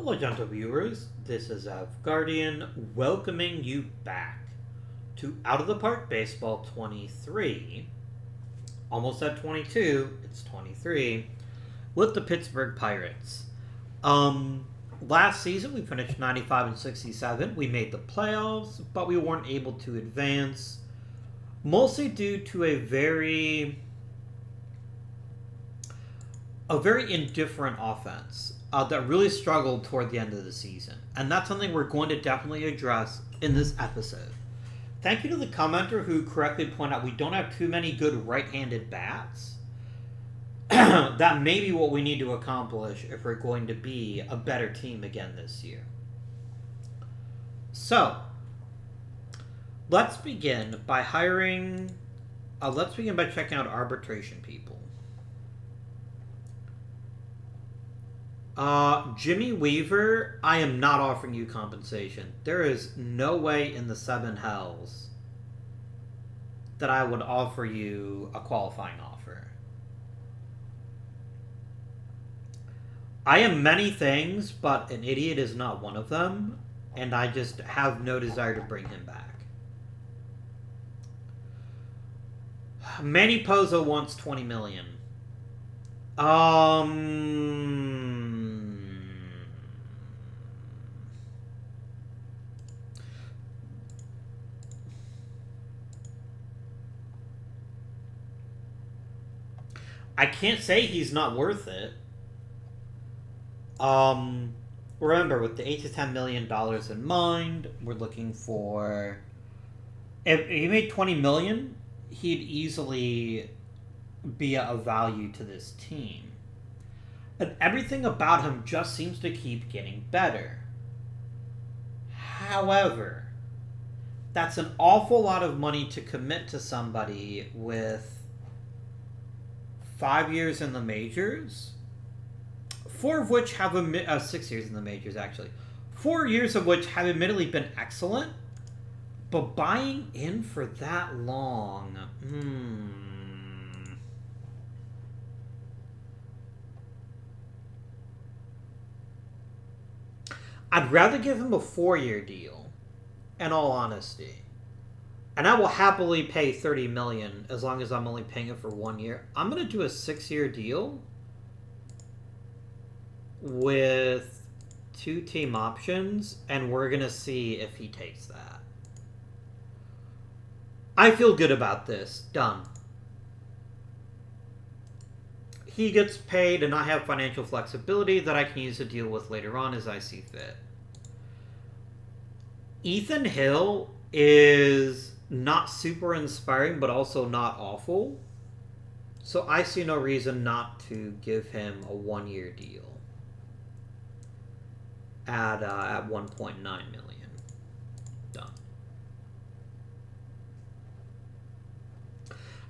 Hello, gentle viewers. This is Guardian welcoming you back to Out of the Park Baseball 23. Almost at 22, it's 23 with the Pittsburgh Pirates. Last season we finished 95 and 67. We made the playoffs, but we weren't able to advance, mostly due to a very indifferent offense that really struggled toward the end of the season. And that's something we're going to definitely address in this episode. Thank you to the commenter who correctly pointed out we don't have too many good right-handed bats. That may be what we need to accomplish if we're going to be a better team again this year. So, let's begin by checking out arbitration people. Jimmy Weaver, I am not offering you compensation. There is no way in the seven hells that I would offer you a qualifying offer. I am many things, but an idiot is not one of them, and I just have no desire to bring him back. Manny Pozo wants $20 million. I can't say he's not worth it. Remember, with the $8 to $10 million in mind, we're looking for. If he made $20 million, he'd easily be a value to this team. And everything about him just seems to keep getting better. However, that's an awful lot of money to commit to somebody with 5 years in the majors, 4 of which have 6 years in the majors actually, 4 years of which have admittedly been excellent, but buying in for that long, I'd rather give him a 4-year deal, in all honesty. And I will happily pay $30 million as long as I'm only paying it for 1 year. I'm going to do a 6-year deal with 2 team options, and we're going to see if he takes that. I feel good about this. Done. He gets paid, and I have financial flexibility that I can use to deal with later on as I see fit. Ethan Hill is not super inspiring, but also not awful. So I see no reason not to give him a 1-year deal at $1.9 million. Done.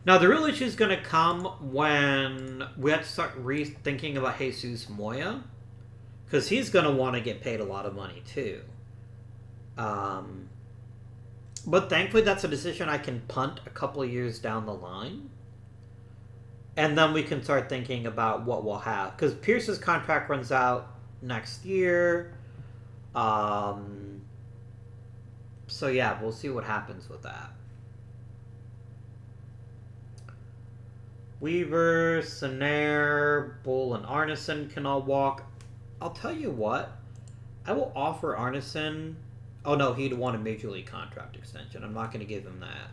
Now, the real issue is going to come when we have to start rethinking about Jesus Moya, because he's going to want to get paid a lot of money too. But thankfully, that's a decision I can punt a couple of years down the line. And then we can start thinking about what we'll have. Because Pierce's contract runs out next year. So yeah, we'll see what happens with that. Weaver, Sanair, Bull, and Arneson can all walk. I'll tell you what. I will offer Arneson... Oh no, he'd want a major league contract extension. I'm not going to give him that.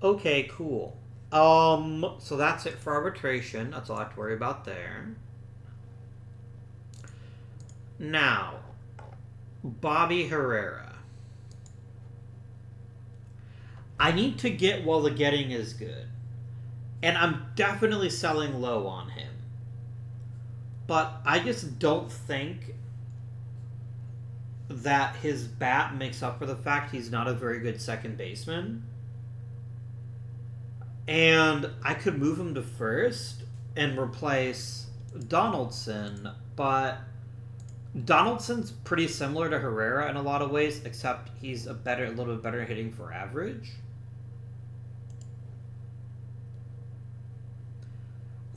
Okay, cool. So that's it for arbitration. That's all I have to worry about there. Now, Bobby Herrera. I need to get while the getting is good. And I'm definitely selling low on him. But I just don't think that his bat makes up for the fact he's not a very good second baseman. And I could move him to first and replace Donaldson, but Donaldson's pretty similar to Herrera in a lot of ways, except he's a little bit better hitting for average.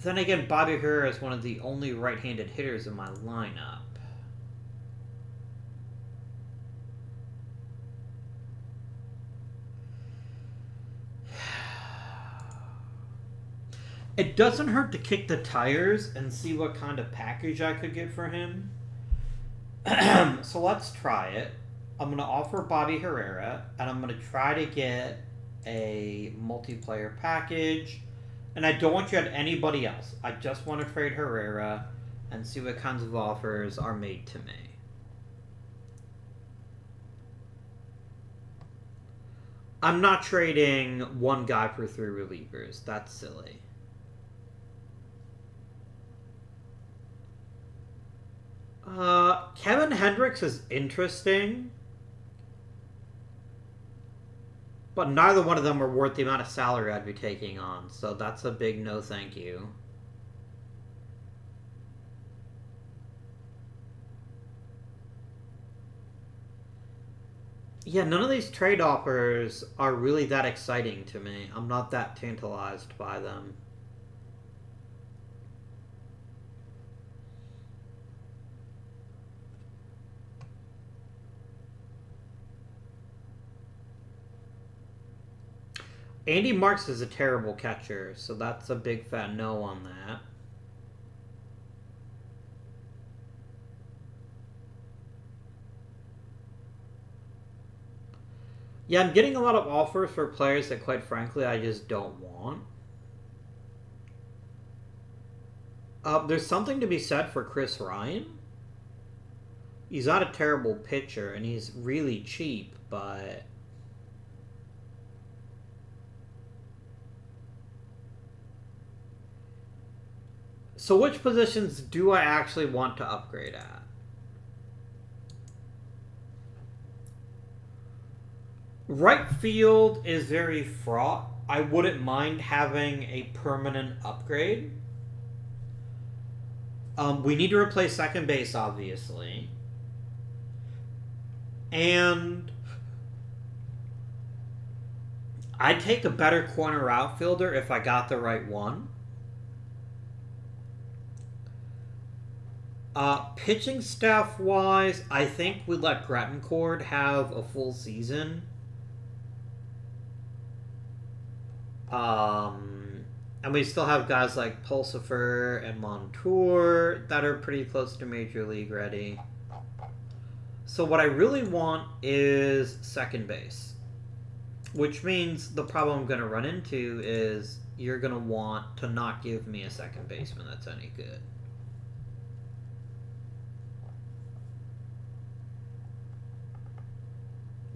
Then again, Bobby Herrera is one of the only right-handed hitters in my lineup. It doesn't hurt to kick the tires and see what kind of package I could get for him. So let's try it. I'm going to offer Bobby Herrera, and I'm going to try to get a multiplayer package. And I don't want you to add anybody else. I just want to trade Herrera and see what kinds of offers are made to me. I'm not trading one guy for 3 relievers. That's silly. Kevin Hendricks is interesting, but neither one of them are worth the amount of salary I'd be taking on, so that's a big no thank you. Yeah, none of these trade offers are really that exciting to me. I'm not that tantalized by them. Andy Marks is a terrible catcher, so that's a big fat no on that. Yeah, I'm getting a lot of offers for players that, quite frankly, I just don't want. There's something to be said for Chris Ryan. He's not a terrible pitcher, and he's really cheap, but... So which positions do I actually want to upgrade at? Right field is very fraught. I wouldn't mind having a permanent upgrade. We need to replace second base, obviously. And I'd take a better corner outfielder if I got the right one. Pitching staff-wise, I think we let Grettencourt have a full season. And we still have guys like Pulsifer and Montour that are pretty close to Major League ready. So what I really want is second base. Which means the problem I'm going to run into is you're going to want to not give me a second baseman that's any good.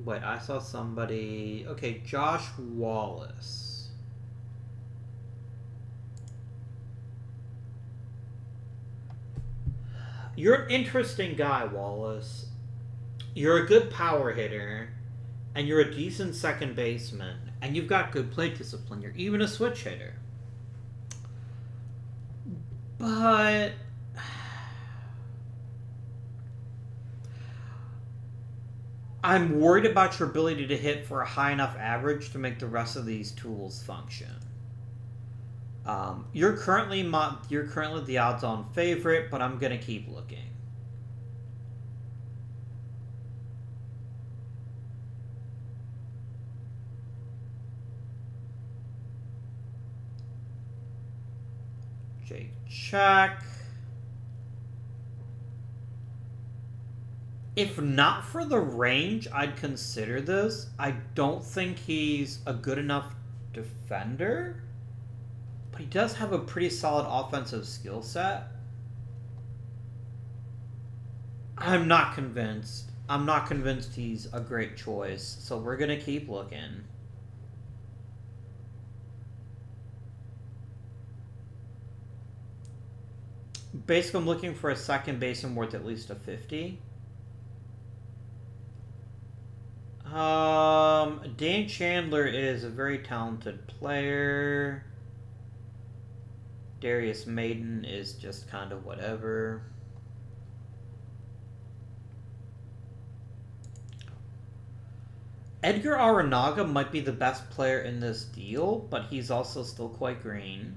Wait, I saw somebody... Okay, Josh Wallace. You're an interesting guy, Wallace. You're a good power hitter, and you're a decent second baseman, and you've got good plate discipline. You're even a switch hitter. But... I'm worried about your ability to hit for a high enough average to make the rest of these tools function. You're currently the odds-on favorite, but I'm gonna keep looking. Jake Check. If not for the range, I'd consider this. I don't think he's a good enough defender, but he does have a pretty solid offensive skill set. I'm not convinced. I'm not convinced he's a great choice, so we're going to keep looking. Basically, I'm looking for a second baseman worth at least a 50. Dan Chandler is a very talented player. Darius Maiden is just kind of whatever. Edgar Aranaga might be the best player in this deal, but he's also still quite green.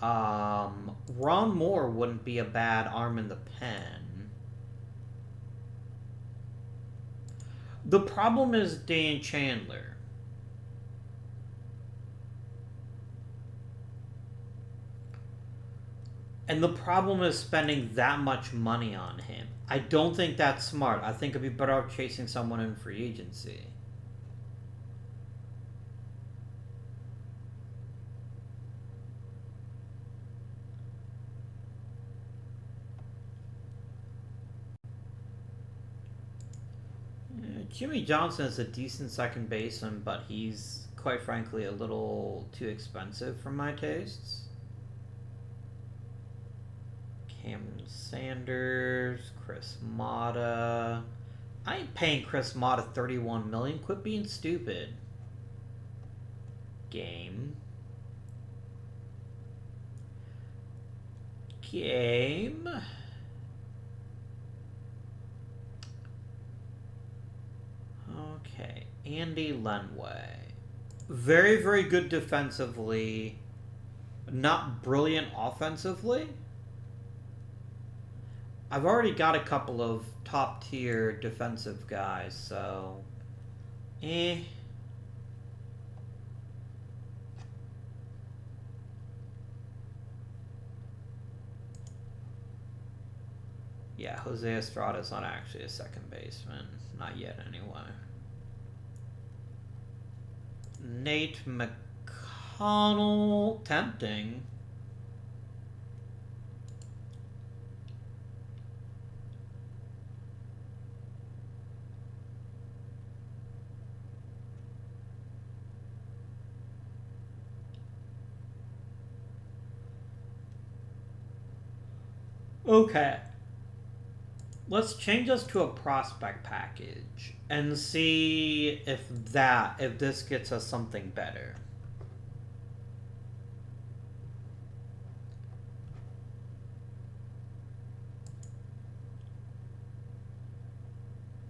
Ron Moore wouldn't be a bad arm in the pen. The problem is Dan Chandler. And the problem is spending that much money on him. I don't think that's smart. I think it'd be better off chasing someone in free agency. Jimmy Johnson is a decent second baseman, but he's, quite frankly, a little too expensive for my tastes. Cameron Sanders, Chris Mata. I ain't paying Chris Mata $31 million. Quit being stupid. Game. Okay, Andy Lenway. Very, very good defensively. Not brilliant offensively. I've already got a couple of top tier defensive guys, so Yeah, Jose Estrada's not actually a second baseman. Not yet, anyway. Nate McConnell. Tempting. Okay. Let's change this to a prospect package and see if this gets us something better.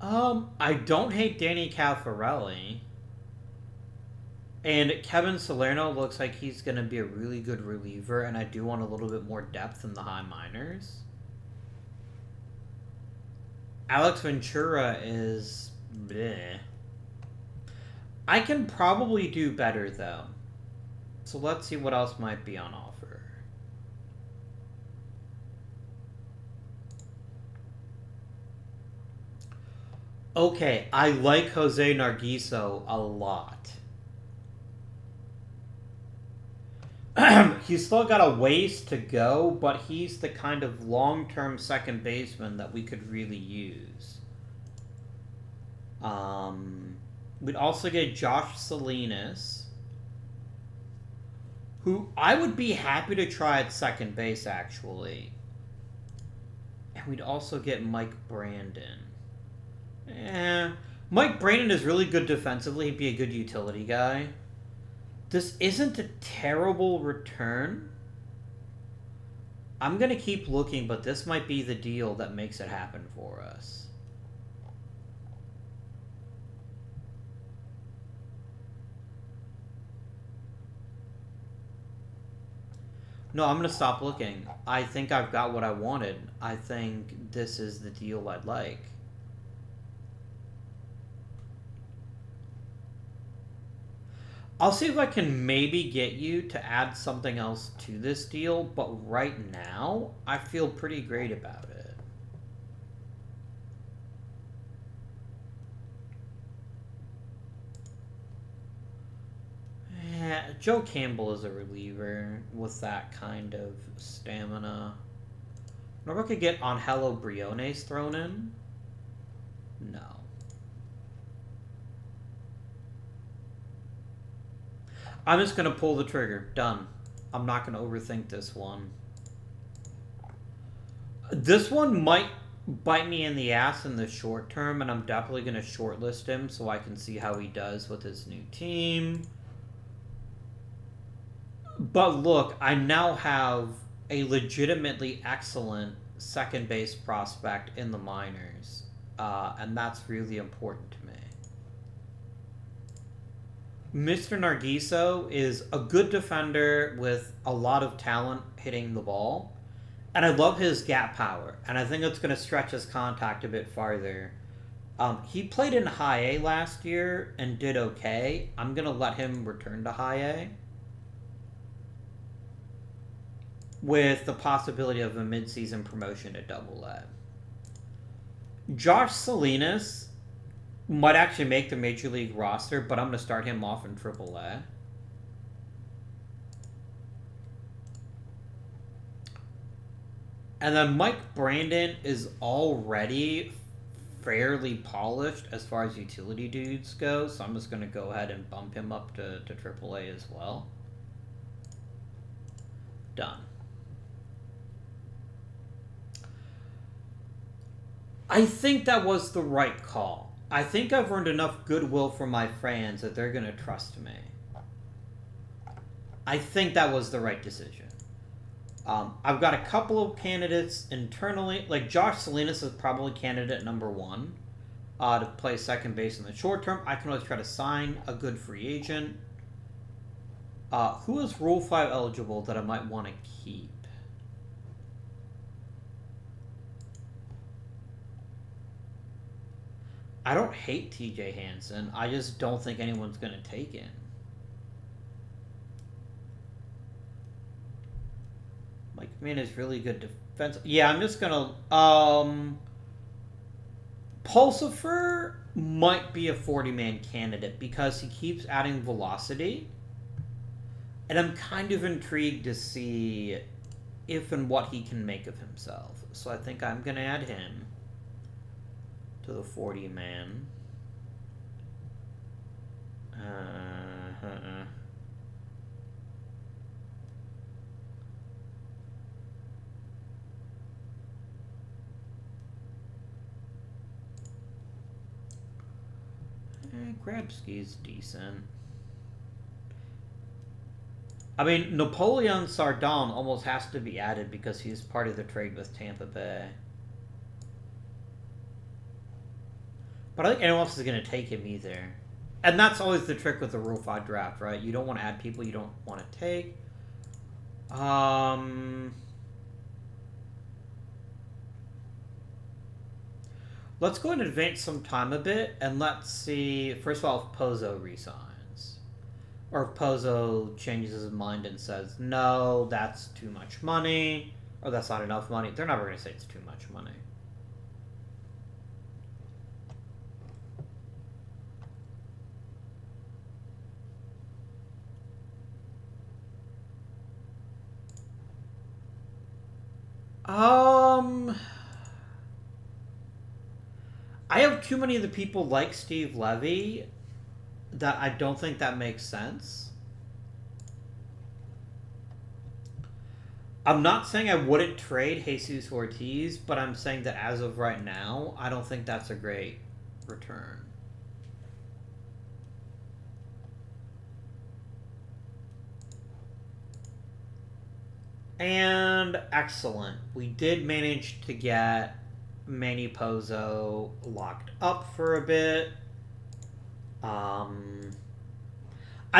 I don't hate Danny Caffarelli. And Kevin Salerno looks like he's going to be a really good reliever, and I do want a little bit more depth in the high minors. Alex Ventura is bleh. I can probably do better, though. So let's see what else might be on offer. Okay, I like Jose Nargiso a lot. He's still got a ways to go, but he's the kind of long-term second baseman that we could really use. We'd also get Josh Salinas, who I would be happy to try at second base, actually. And we'd also get Mike Brandon. Mike Brandon is really good defensively. He'd be a good utility guy. This isn't a terrible return. I'm going to keep looking, but this might be the deal that makes it happen for us. No, I'm going to stop looking. I think I've got what I wanted. I think this is the deal I'd like. I'll see if I can maybe get you to add something else to this deal, but right now, I feel pretty great about it. Joe Campbell is a reliever with that kind of stamina. Remember I could get Angelo Briones thrown in? No. I'm just going to pull the trigger. Done. I'm not going to overthink this one. This one might bite me in the ass in the short term, and I'm definitely going to shortlist him so I can see how he does with his new team. But look, I now have a legitimately excellent second base prospect in the minors, and that's really important to me. Mr. Nargiso is a good defender with a lot of talent hitting the ball. And I love his gap power. And I think it's going to stretch his contact a bit farther. He played in high A last year and did okay. I'm going to let him return to high A, with the possibility of a mid-season promotion to double A. Josh Salinas might actually make the Major League roster, but I'm going to start him off in triple A. And then Mike Brandon is already fairly polished as far as utility dudes go, so I'm just going to go ahead and bump him up to triple A as well. Done. I think that was the right call. I think I've earned enough goodwill from my fans that they're going to trust me. I think that was the right decision. I've got a couple of candidates internally. Like, Josh Salinas is probably candidate number one to play second base in the short term. I can always try to sign a good free agent. Who is Rule 5 eligible that I might want to keep? I don't hate TJ Hansen. I just don't think anyone's going to take him. Mike McMahon is really good defense. Yeah, I'm just going to... Pulsifer might be a 40-man candidate because he keeps adding velocity. And I'm kind of intrigued to see if and what he can make of himself. So I think I'm going to add him to the 40-man. Grabsky's decent. I mean, Napoleon Sardon almost has to be added because he's part of the trade with Tampa Bay. But I think anyone else is going to take him either. And that's always the trick with the Rule 5 draft, right? You don't want to add people you don't want to take. Let's go ahead and advance some time a bit, and let's see, first of all, if Pozo resigns. Or if Pozo changes his mind and says, no, that's too much money, or that's not enough money. They're never going to say it's too much money. I have too many of the people like Steve Levy that I don't think that makes sense. I'm not saying I wouldn't trade Jesus Ortiz, but I'm saying that as of right now, I don't think that's a great return. And excellent. We did manage to get Manny Pozo locked up for a bit. I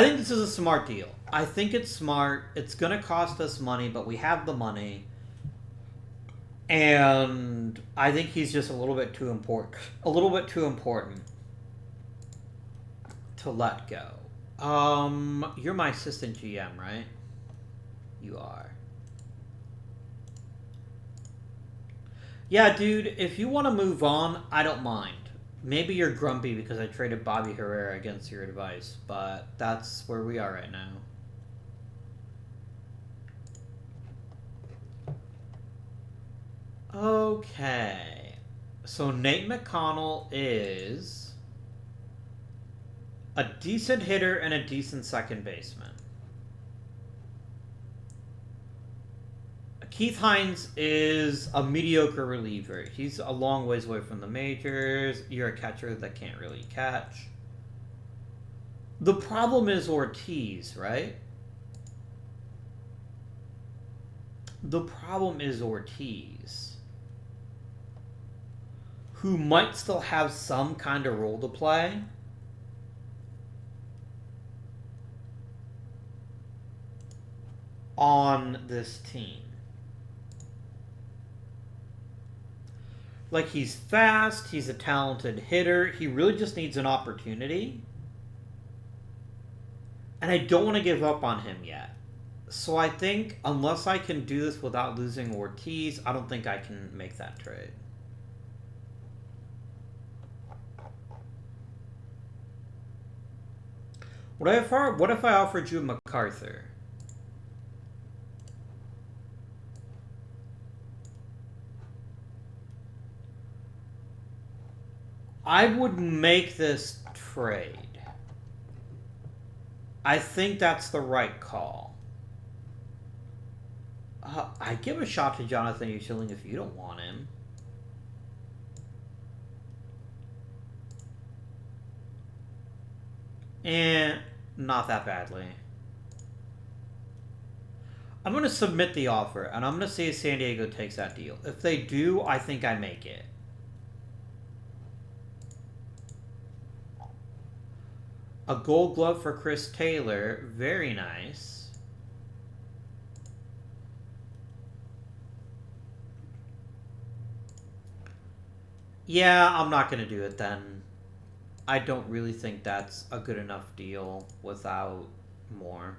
think this is a smart deal. I think it's smart. It's going to cost us money, but we have the money. And I think he's just a little bit too important. A little bit too important to let go. You're my assistant GM, right? You are. Yeah, dude, if you want to move on, I don't mind. Maybe you're grumpy because I traded Bobby Herrera against your advice, but that's where we are right now. Okay. So Nate McConnell is a decent hitter and a decent second baseman. Keith Hines is a mediocre reliever. He's a long ways away from the majors. You're a catcher that can't really catch. The problem is Ortiz, right? The problem is Ortiz, who might still have some kind of role to play. on this team. Like, he's fast, he's a talented hitter, he really just needs an opportunity. And I don't want to give up on him yet. So I think, unless I can do this without losing Ortiz, I don't think I can make that trade. What if I offered you MacArthur? I would make this trade. I think that's the right call. I'd give a shot to Jonathan Ushilling if you don't want him. And not that badly. I'm going to submit the offer, and I'm going to see if San Diego takes that deal. If they do, I think I make it. A Gold Glove for Chris Taylor. Very nice. Yeah, I'm not going to do it then. I don't really think that's a good enough deal without more.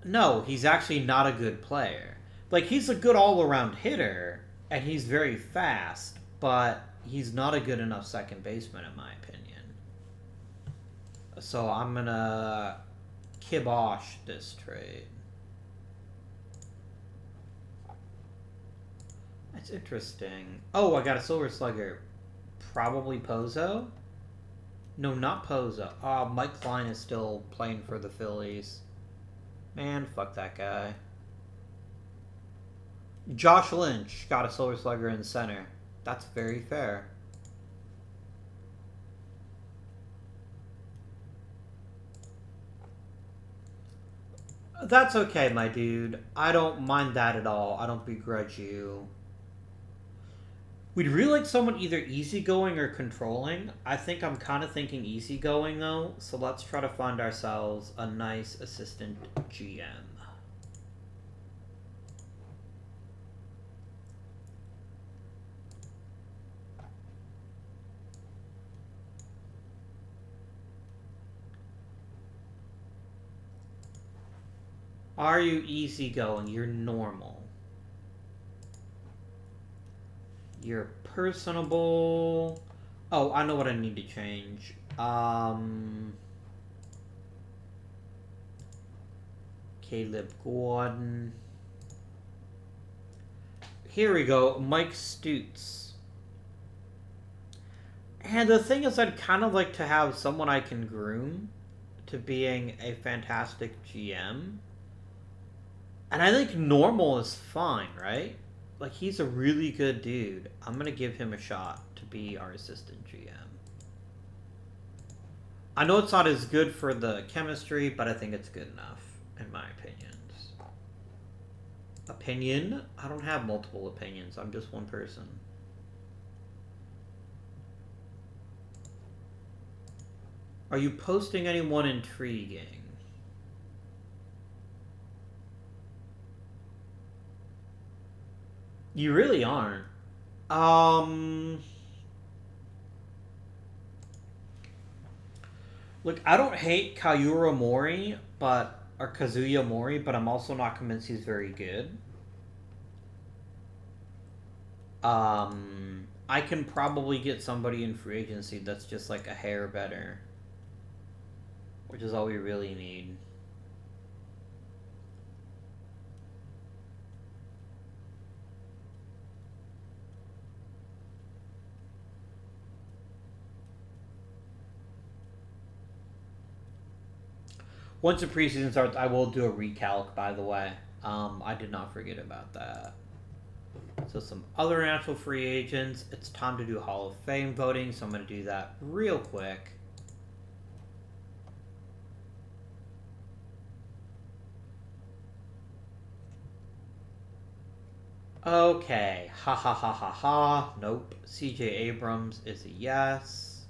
No, he's actually not a good player. Like, he's a good all-around hitter, and he's very fast, but he's not a good enough second baseman, in my opinion. So I'm gonna kibosh this trade. That's interesting. Oh, I got a Silver Slugger. Probably Pozo? No, not Pozo. Mike Klein is still playing for the Phillies. Man, fuck that guy. Josh Lynch got a Silver Slugger in center. That's very fair. That's okay, my dude. I don't mind that at all. I don't begrudge you. We'd really like someone either easygoing or controlling. I think I'm kind of thinking easygoing, though. So let's try to find ourselves a nice assistant GM. Are you easygoing? You're normal. You're personable. Oh, I know what I need to change. Caleb Gordon. Here we go. Mike Stutz. And the thing is, I'd kind of like to have someone I can groom to being a fantastic GM. And I think normal is fine, right? Like, he's a really good dude. I'm going to give him a shot to be our assistant GM. I know it's not as good for the chemistry, but I think it's good enough, in my opinions. Opinion? I don't have multiple opinions. I'm just one person. Are you posting anyone intriguing? You really aren't. Look, I don't hate Kazuya Mori, but I'm also not convinced he's very good. I can probably get somebody in free agency that's just like a hair better, which is all we really need. Once the preseason starts, I will do a recalc, by the way. I did not forget about that. So some other natural free agents. It's time to do Hall of Fame voting, so I'm going to do that real quick. Okay. Ha ha ha ha ha. Nope. CJ Abrams is a yes.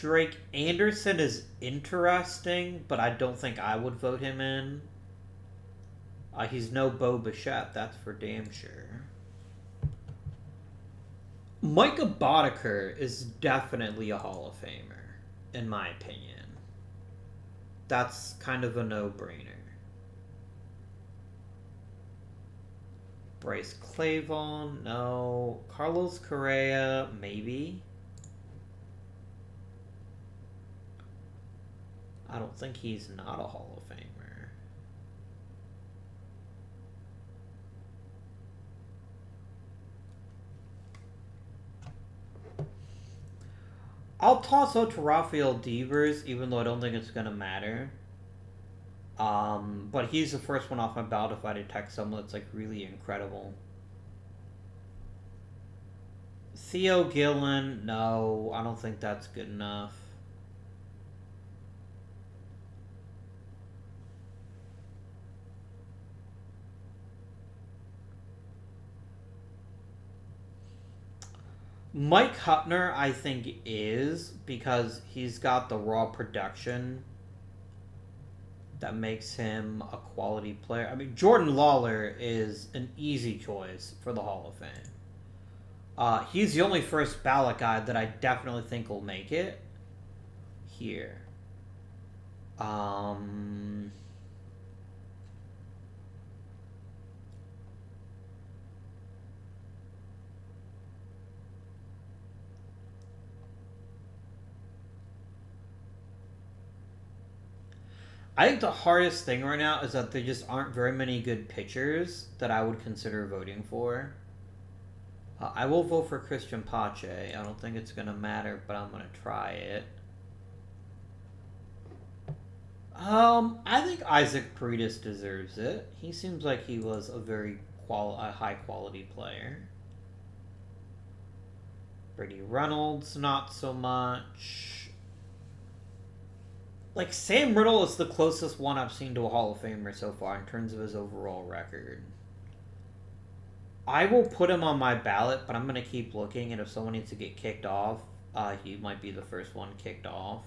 Drake Anderson is interesting, but I don't think I would vote him in. He's no Bo Bichette, that's for damn sure. Micah Boddicker is definitely a Hall of Famer, in my opinion. That's kind of a no-brainer. Bryce Clavon, no. Carlos Correa, maybe. I don't think he's not a Hall of Famer. I'll toss out to Rafael Devers, even though I don't think it's going to matter. But he's the first one off my ballot if I detect someone that's, like, really incredible. Theo Gillen, no, I don't think that's good enough. Mike Hutner, I think, is, because he's got the raw production that makes him a quality player. I mean, Jordan Lawler is an easy choice for the Hall of Fame. He's the only first ballot guy that I definitely think will make it here. I think the hardest thing right now is that there just aren't very many good pitchers that I would consider voting for. I will vote for Christian Pache. I don't think it's going to matter, but I'm going to try it. I think Isaac Paredes deserves it. He seems like he was a very high-quality player. Brady Reynolds, not so much. Like, Sam Riddle is the closest one I've seen to a Hall of Famer so far in terms of his overall record. I will put him on my ballot, but I'm going to keep looking, and if someone needs to get kicked off, he might be the first one kicked off.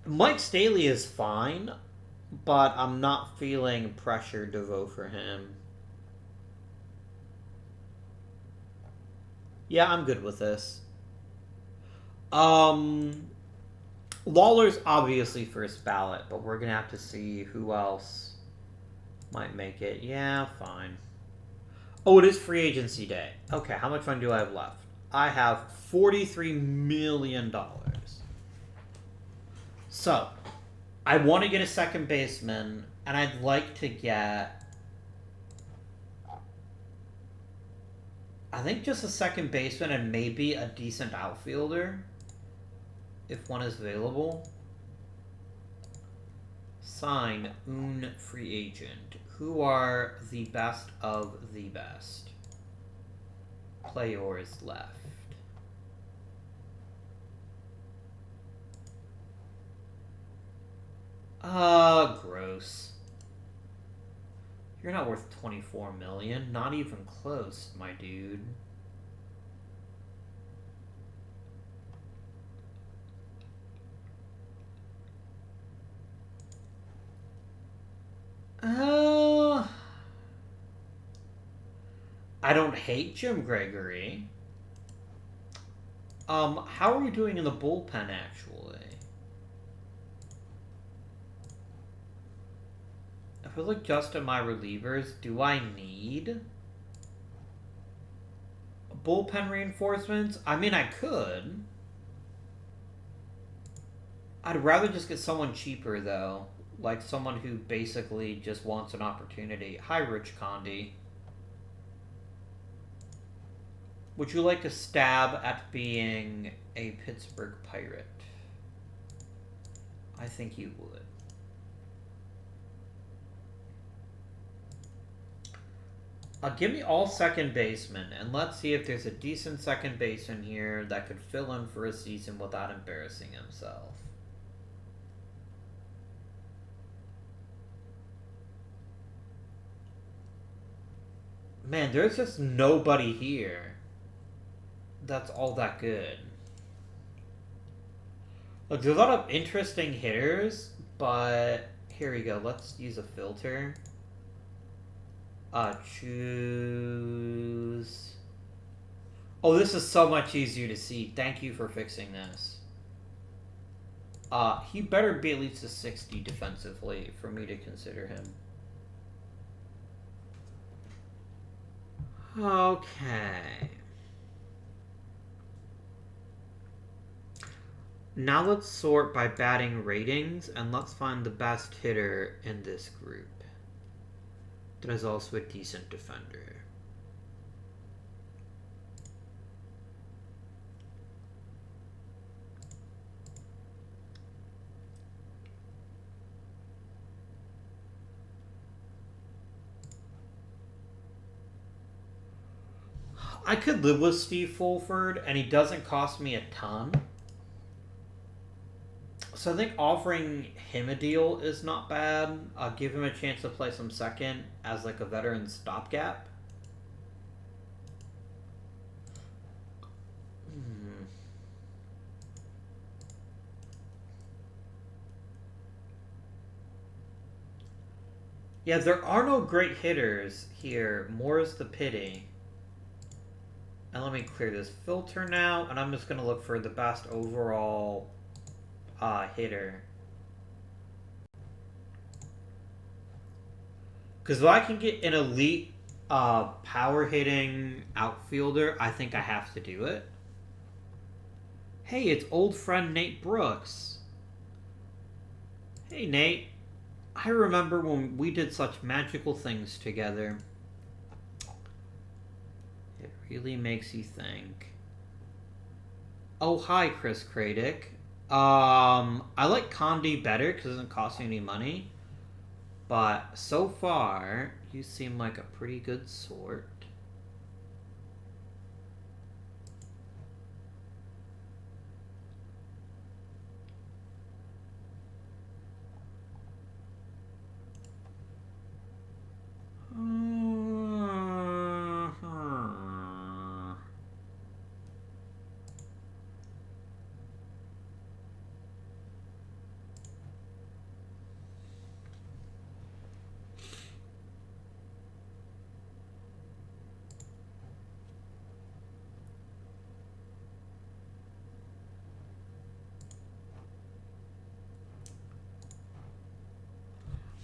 Mike Staley is fine, but I'm not feeling pressured to vote for him. Yeah, I'm good with this. Lawler's obviously first ballot, but we're going to have to see who else might make it. Yeah, fine. Oh, it is free agency day. Okay, how much fun do I have left? I have $43 million. So, I want to get a second baseman, and I'd like to get... I think just a second baseman and maybe a decent outfielder, if one is available. Sign Un free agent. Who are the best of the best? Players left. Gross. You're not worth $24 million. Not even close, my dude. I don't hate Jim Gregory. How are we doing in the bullpen, actually? If I look just at my relievers, do I need bullpen reinforcements? I mean, I could. I'd rather just get someone cheaper, though. Like someone who basically just wants an opportunity. Hi, Rich Condi. Would you like a stab at being a Pittsburgh Pirate? I think you would. Give me all second basemen, and let's see if there's a decent second baseman here that could fill in for a season without embarrassing himself. Man, there's just nobody here. that's all that good. Look, there's a lot of interesting hitters, but here we go. Let's use a filter. Choose. Oh, this is so much easier to see. Thank you for fixing this. He better be at least a 60 defensively for me to consider him. Okay. Now let's sort by batting ratings, and let's find the best hitter in this group that is also a decent defender. I could live with Steve Fulford, and he doesn't cost me a ton. So I think offering him a deal is not bad. I'll give him a chance to play some second as like a veteran stopgap. Yeah, there are no great hitters here. More is the pity. And let me clear this filter now, and I'm just going to look for the best overall hitter. Because if I can get an elite power hitting outfielder, I think I have to do it. Hey, it's old friend Nate Brooks. Hey, Nate. I remember when we did such magical things together. It really makes you think. Oh, hi, Chris Kradick. I like Condi better because it doesn't cost me any money. But so far, you seem like a pretty good sort.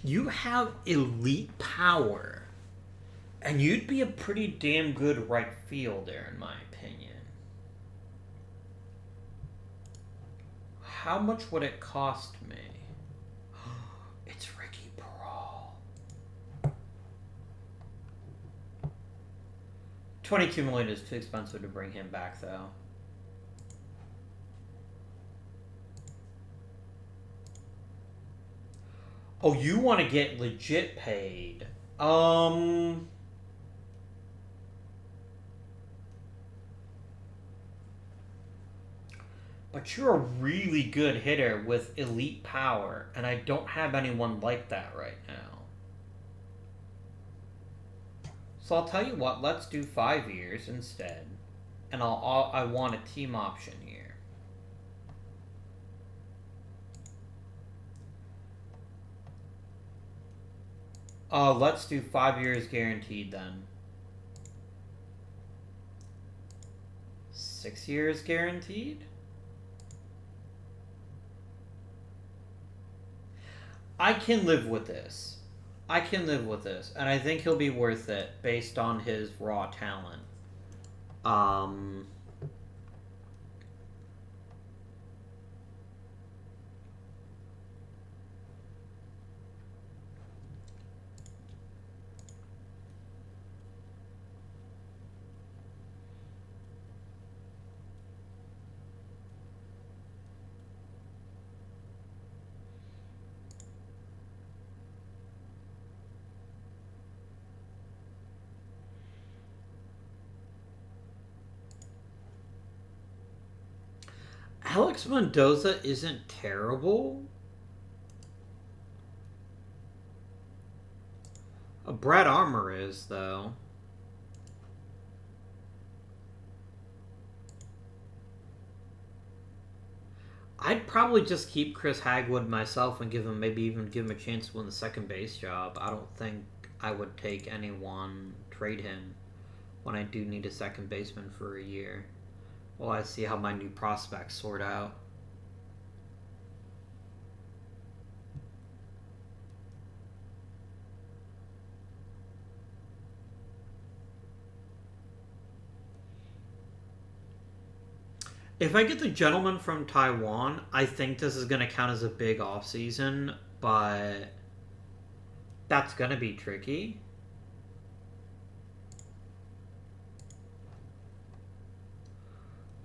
You have elite power, and you'd be a pretty damn good right fielder, in my opinion. How much would it cost me? It's Ricky Peral. $22 million is too expensive to bring him back, though. Oh, you want to get legit paid. But you're a really good hitter with elite power, and I don't have anyone like that right now. So I'll tell you what, let's do 5 years instead. And I want a team option here. Let's do 5 years guaranteed then. 6 years guaranteed? I can live with this. I can live with this. And I think he'll be worth it based on his raw talent. Alex Mendoza isn't terrible. Brad Armour is, though. I'd probably just keep Chris Hagwood myself and maybe even give him a chance to win the second base job. I don't think I would take anyone, trade him when I do need a second baseman for a year. Well, I see how my new prospects sort out. If I get the gentleman from Taiwan, I think this is going to count as a big offseason, but that's going to be tricky.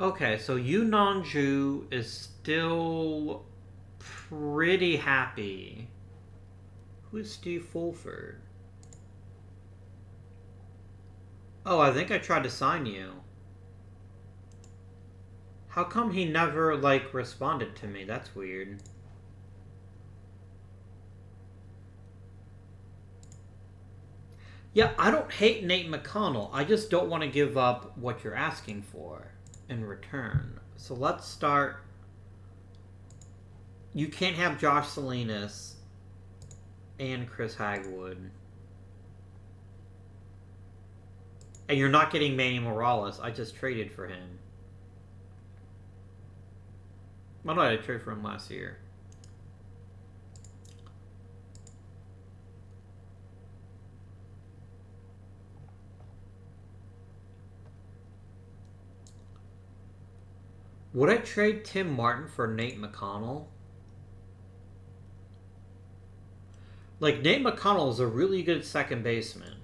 Okay, so Yu Nanju is still pretty happy. Who's Steve Fulford? Oh, I think I tried to sign you. How come he never, like, responded to me? That's weird. Yeah, I don't hate Nate McConnell. I just don't want to give up what you're asking for in return. So let's start. You can't have Josh Salinas and Chris Hagwood. And you're not getting Manny Morales. I just traded for him. Why did I trade for him last year? Would I trade Tim Martin for Nate McConnell? Like, Nate McConnell is a really good second baseman.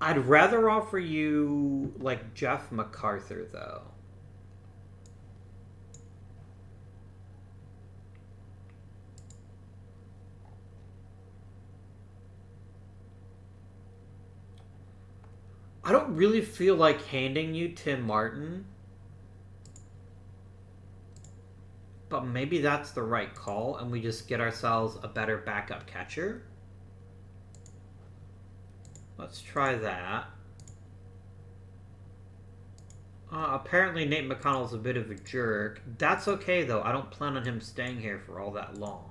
I'd rather offer you, like, Jeff MacArthur, though. I don't really feel like handing you Tim Martin. But maybe that's the right call, and we just get ourselves a better backup catcher. Let's try that. Apparently Nate McConnell's a bit of a jerk. That's okay, though. I don't plan on him staying here for all that long.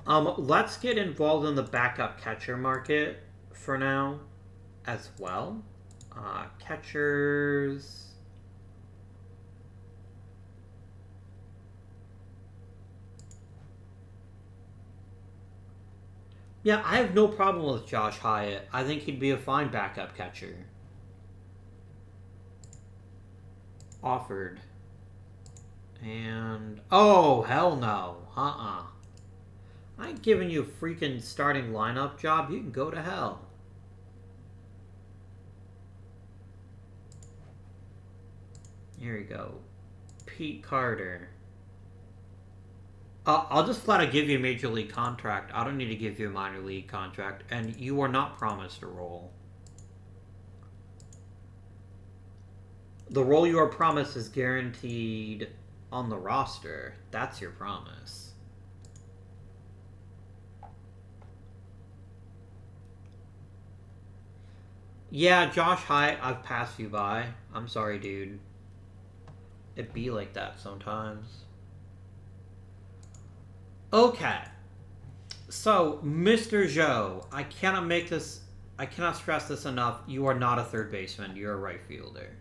Let's get involved in the backup catcher market for now as well. Catchers. Yeah, I have no problem with Josh Hyatt. I think he'd be a fine backup catcher. Offered. And... oh, hell no. I ain't giving you a freaking starting lineup job. You can go to hell. Here we go. Pete Carter. I'll just flat out give you a major league contract. I don't need to give you a minor league contract. And you are not promised a role. The role you are promised is guaranteed on the roster. That's your promise. Yeah, Josh Hyatt, I've passed you by. I'm sorry, dude. It be like that sometimes. Okay. So, Mr. Zhou, I cannot stress this enough. You are not a third baseman. You're a right fielder.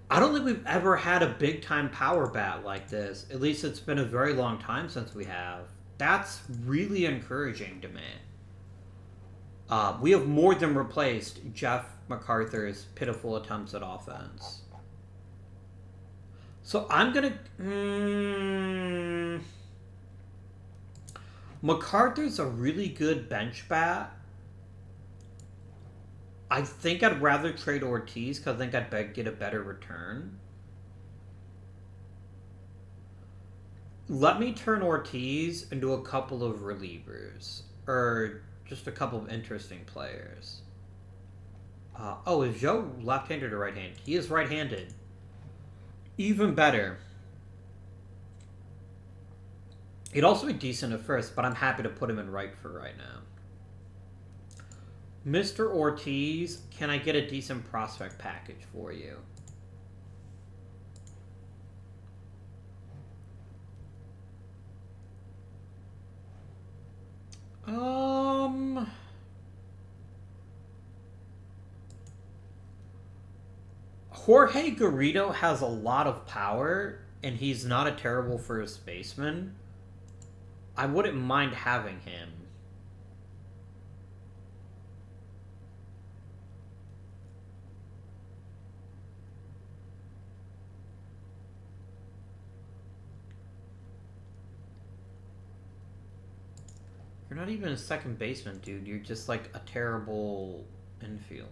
I don't think we've ever had a big-time power bat like this. At least it's been a very long time since we have. That's really encouraging to me. We have more than replaced Jeff MacArthur's pitiful attempts at offense. So I'm going to... MacArthur's a really good bench bat. I think I'd rather trade Ortiz because I think I'd get a better return. Let me turn Ortiz into a couple of relievers. Or just a couple of interesting players. Oh, is Joe left-handed or right-handed? He is right-handed. Even better. He'd also be decent at first, but I'm happy to put him in right for right now. Mr. Ortiz, can I get a decent prospect package for you? Jorge Garrido has a lot of power, and he's not a terrible first baseman. I wouldn't mind having him. You're not even a second baseman, dude. You're just like a terrible infielder.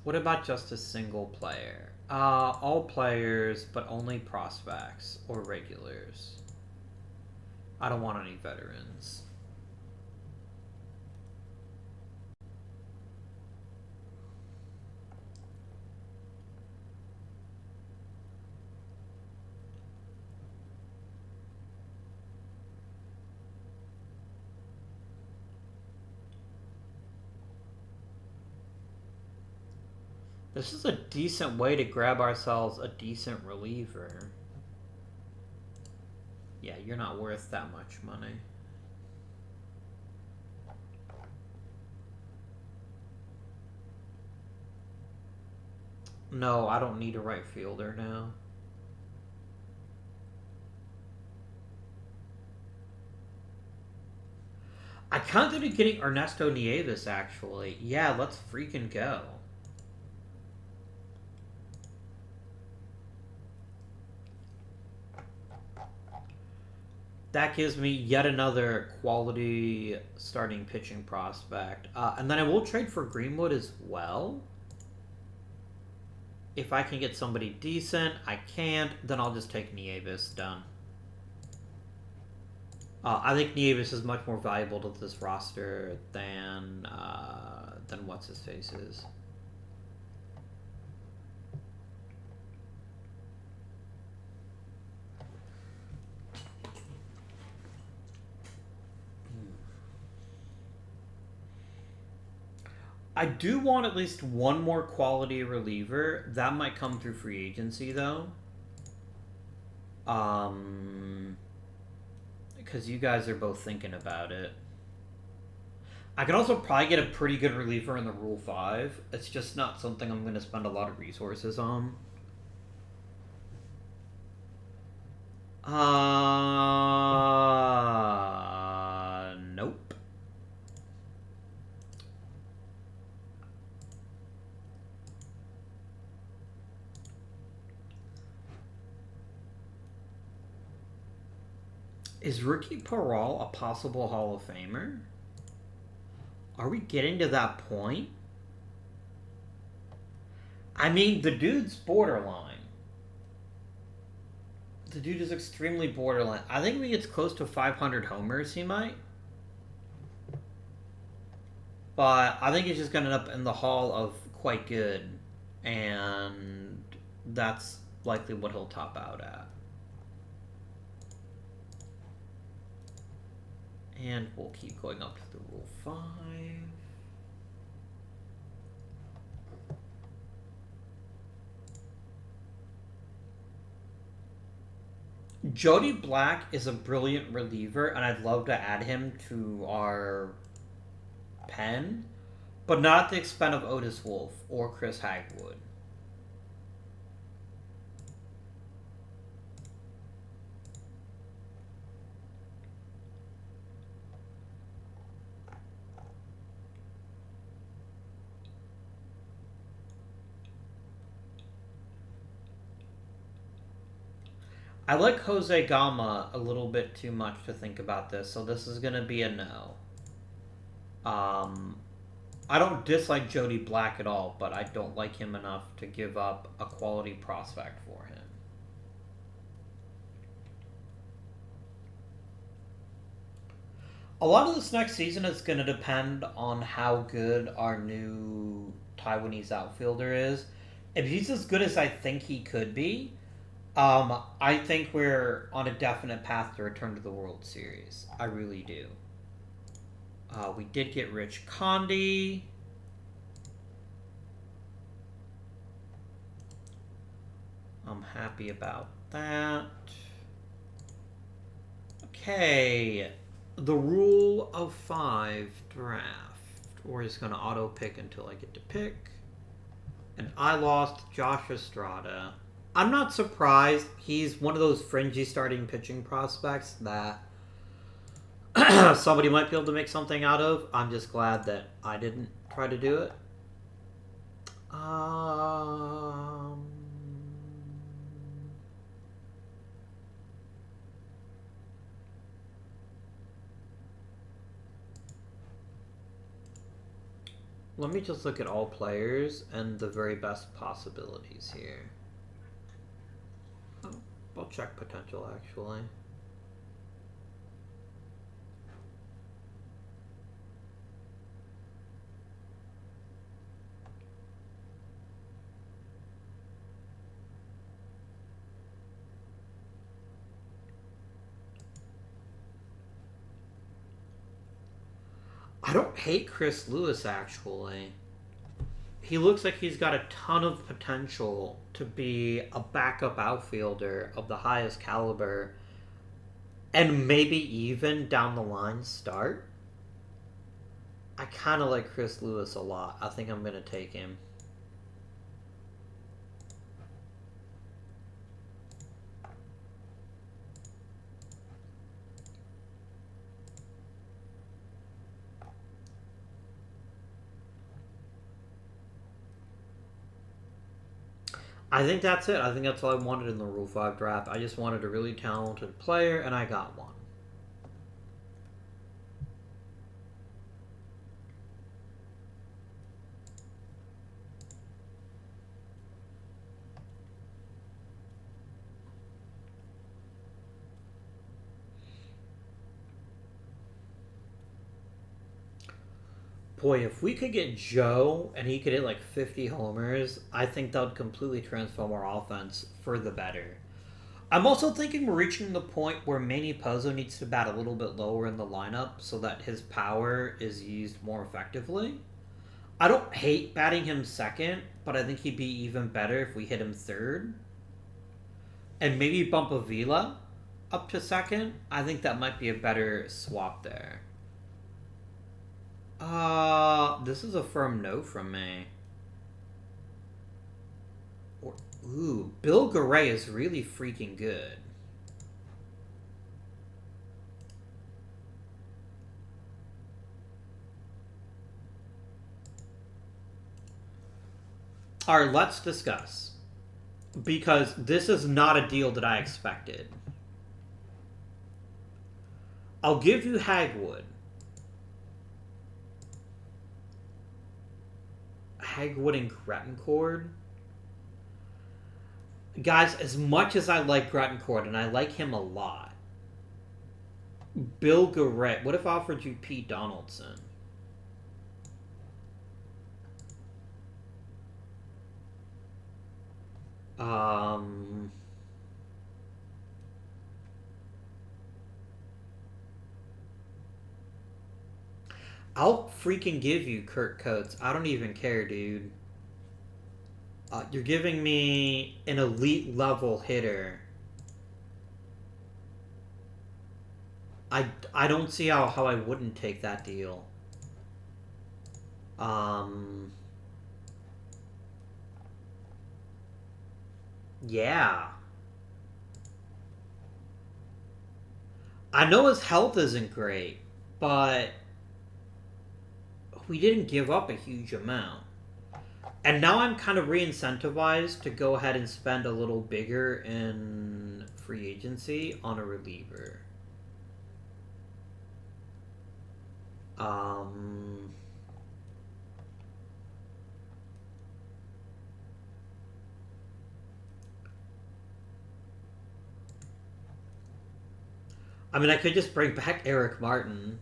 What about just a single player? All players, but only prospects or regulars. I don't want any veterans. This is a decent way to grab ourselves a decent reliever. Yeah, you're not worth that much money. No, I don't need a right fielder now. I contemplated getting Ernesto Nieves, actually. Yeah, let's freaking go. That gives me yet another quality starting pitching prospect. And then I will trade for Greenwood as well. If I can get somebody decent, I can't. Then I'll just take Nieves. Done. I think Nieves is much more valuable to this roster than what's his face is. I do want at least one more quality reliever. That might come through free agency, though. Because you guys are both thinking about it. I could also probably get a pretty good reliever in the Rule 5. It's just not something I'm going to spend a lot of resources on. Nope. Is Ricky Peral a possible Hall of Famer? Are we getting to that point? I mean, the dude's borderline. The dude is extremely borderline. I think if he gets close to 500 homers, he might. But I think he's just going to end up in the Hall of quite good. And that's likely what he'll top out at. And we'll keep going up to the Rule 5. Jody Black is a brilliant reliever, and I'd love to add him to our pen, but not at the expense of Otis Wolf or Chris Hagwood. I like Jose Gama a little bit too much to think about this, so this is going to be a no. I don't dislike Jody Black at all, but I don't like him enough to give up a quality prospect for him. A lot of this next season is going to depend on how good our new Taiwanese outfielder is. If he's as good as I think he could be, I think we're on a definite path to return to the World Series. I really do. We did get Rich Condi. I'm happy about that. Okay. The Rule of 5 draft. We're just going to auto pick until I get to pick. And I lost Josh Estrada. I'm not surprised. He's one of those fringy starting pitching prospects that somebody might be able to make something out of. I'm just glad that I didn't try to do it. Let me just look at all players and the very best possibilities here. Oh, I'll check potential actually. I don't hate Chris Lewis, actually. He looks like he's got a ton of potential to be a backup outfielder of the highest caliber and maybe even down the line start. I kind of like Chris Lewis a lot. I think I'm going to take him. I think that's it. I think that's all I wanted in the Rule 5 draft. I just wanted a really talented player, and I got one. Boy, if we could get Joe and he could hit like 50 homers, I think that would completely transform our offense for the better. I'm also thinking we're reaching the point where Manny Pozo needs to bat a little bit lower in the lineup so that his power is used more effectively. I don't hate batting him second, but I think he'd be even better if we hit him third. And maybe bump Avila up to second. I think that might be a better swap there. This is a firm no from me. Ooh, Bill Garay is really freaking good. Alright, let's discuss. Because this is not a deal that I expected. I'll give you Hagwood. Hagwood and Grettencord. Guys, as much as I like Grettencord, and I like him a lot, Bill Garay, what if I offered you Pete Donaldson? I'll freaking give you Kurt Coates. I don't even care, dude. You're giving me an elite level hitter. I don't see how I wouldn't take that deal. Yeah. I know his health isn't great, but we didn't give up a huge amount. And now I'm kind of re-incentivized to go ahead and spend a little bigger in free agency on a reliever. I mean, I could just bring back Eric Martin.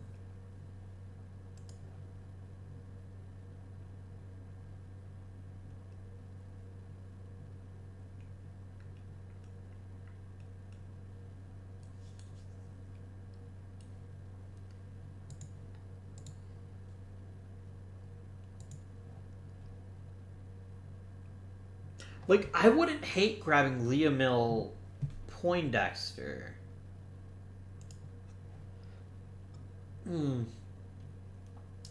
Like, I wouldn't hate grabbing Leomil Poindexter.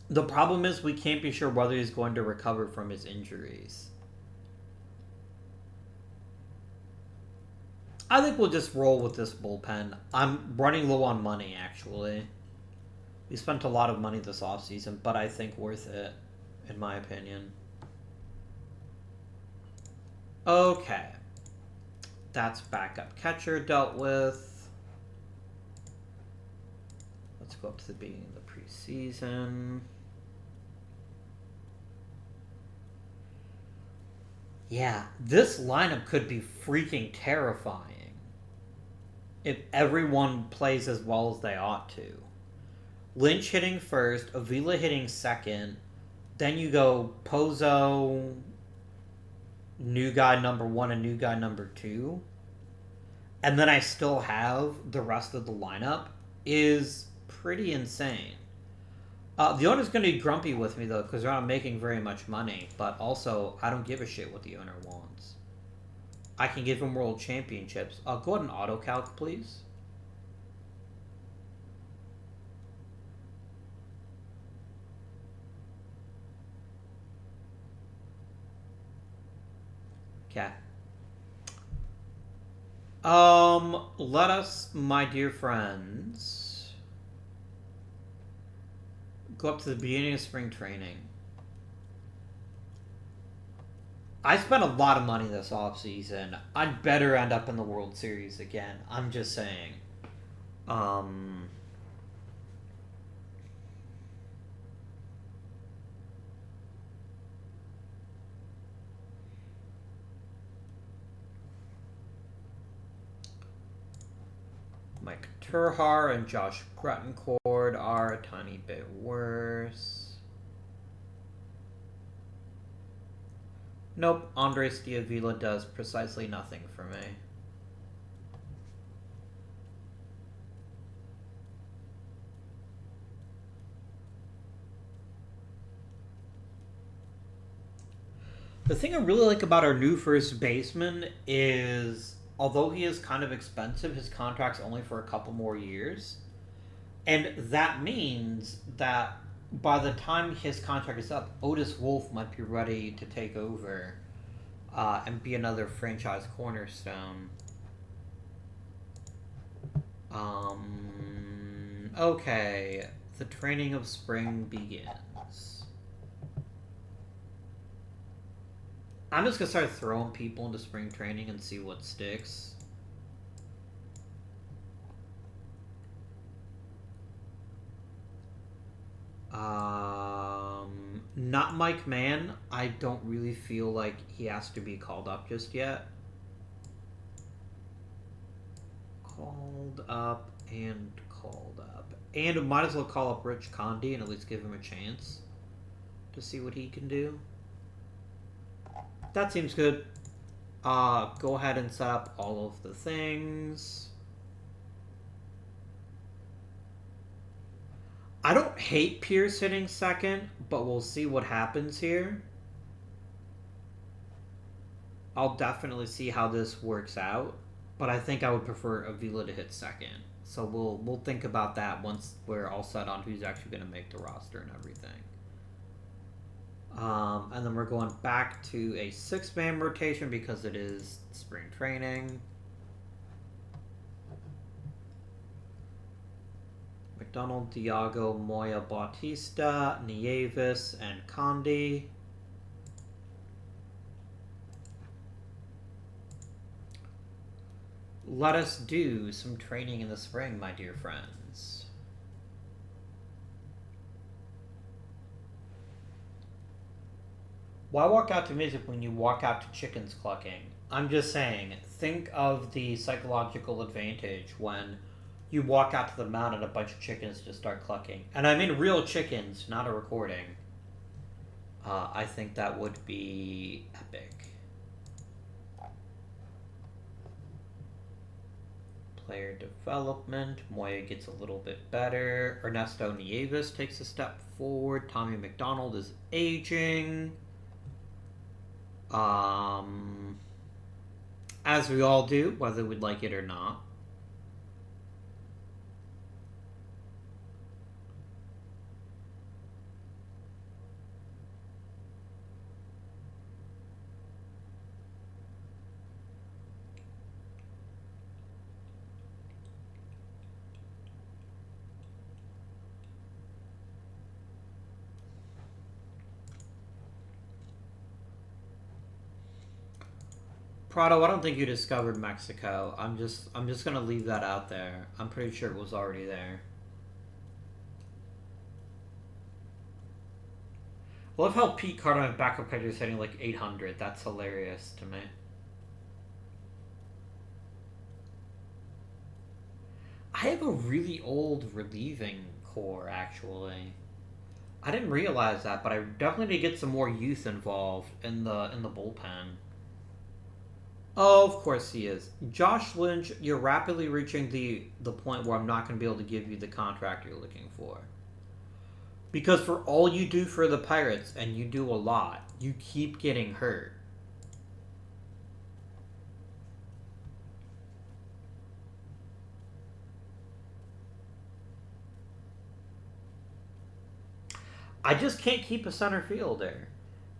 The problem is we can't be sure whether he's going to recover from his injuries. I think we'll just roll with this bullpen. I'm running low on money, actually. We spent a lot of money this offseason, but I think worth it, in my opinion. Okay. That's backup catcher dealt with. Let's go up to the beginning of the preseason. Yeah, this lineup could be freaking terrifying if everyone plays as well as they ought to. Lynch hitting first, Avila hitting second, then you go Pozo, new guy number 1 and new guy number 2, and then I still have the rest of the lineup, is pretty insane. The owner's going to be grumpy with me, though, because they're not making very much money. But also, I don't give a shit what the owner wants. I can give him world championships. Go ahead and auto-calc, please. Okay. Let us, my dear friends, go up to the beginning of spring training. I spent a lot of money this offseason. I'd better end up in the World Series again. I'm just saying. Mike Turhar and Josh Gruttencord are a tiny bit worse. Nope, Andres Diavila does precisely nothing for me. The thing I really like about our new first baseman is, although he is kind of expensive, his contract's only for a couple more years. And that means that by the time his contract is up, Otis Wolf might be ready to take over and be another franchise cornerstone. Okay, the training of spring begins. I'm just going to start throwing people into spring training and see what sticks. Not Mike Mann. I don't really feel like he has to be called up just yet. Called up and called up. And might as well call up Rich Condi and at least give him a chance to see what he can do. That seems good. Go ahead and set up all of the things. I don't hate Pierce hitting second, but we'll see what happens here. I'll definitely see how this works out, but I think I would prefer Avila to hit second. So we'll think about that once we're all set on who's actually going to make the roster and everything. And then we're going back to a 6-man rotation because it is spring training. McDonald, Diago, Moya, Bautista, Nieves, and Condi. Let us do some training in the spring, my dear friends. Why walk out to music when you walk out to chickens clucking? I'm just saying, think of the psychological advantage when you walk out to the mound and a bunch of chickens just start clucking. And I mean real chickens, not a recording. I think that would be epic. Player development. Moya gets a little bit better. Ernesto Nieves takes a step forward. Tommy McDonald is aging. As we all do, whether we'd like it or not. Prado, I don't think you discovered Mexico. I'm just gonna leave that out there. I'm pretty sure it was already there. I love how Pete Carter and backup pitcher is hitting like 800. That's hilarious to me. I have a really old relieving core, actually. I didn't realize that, but I definitely need to get some more youth involved in the bullpen. Oh, of course he is. Josh Lynch, you're rapidly reaching the point where I'm not going to be able to give you the contract you're looking for. Because for all you do for the Pirates, and you do a lot, you keep getting hurt. I just can't keep a center fielder.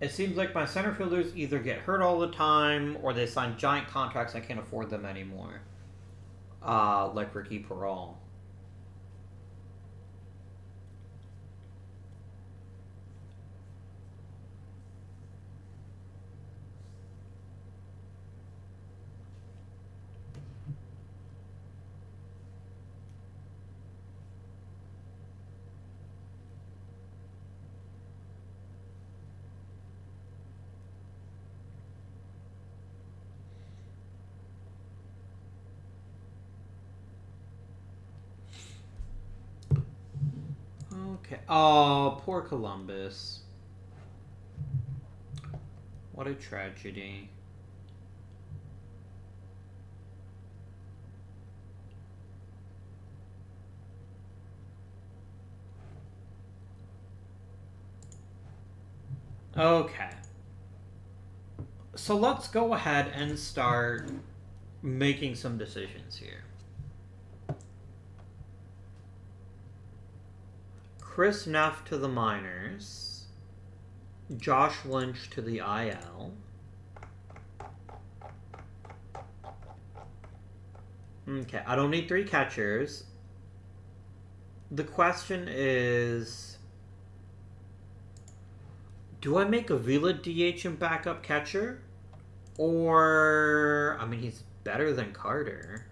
It seems like my center fielders either get hurt all the time or they sign giant contracts I can't afford them anymore. Like Ricky Peral. Okay. Oh, poor Columbus. What a tragedy. Okay. So let's go ahead and start making some decisions here. Chris Neff to the minors. Josh Lynch to the IL. Okay, I don't need 3 catchers. The question is, do I make Avila DH and backup catcher? Or, I mean, he's better than Carter.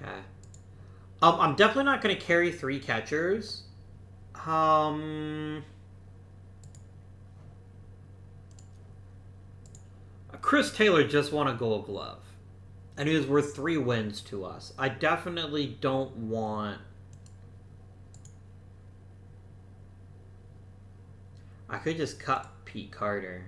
Okay. I'm definitely not going to carry 3 catchers. Chris Taylor just won a Gold Glove. And he was worth 3 wins to us. I definitely don't want... I could just cut Pete Carter.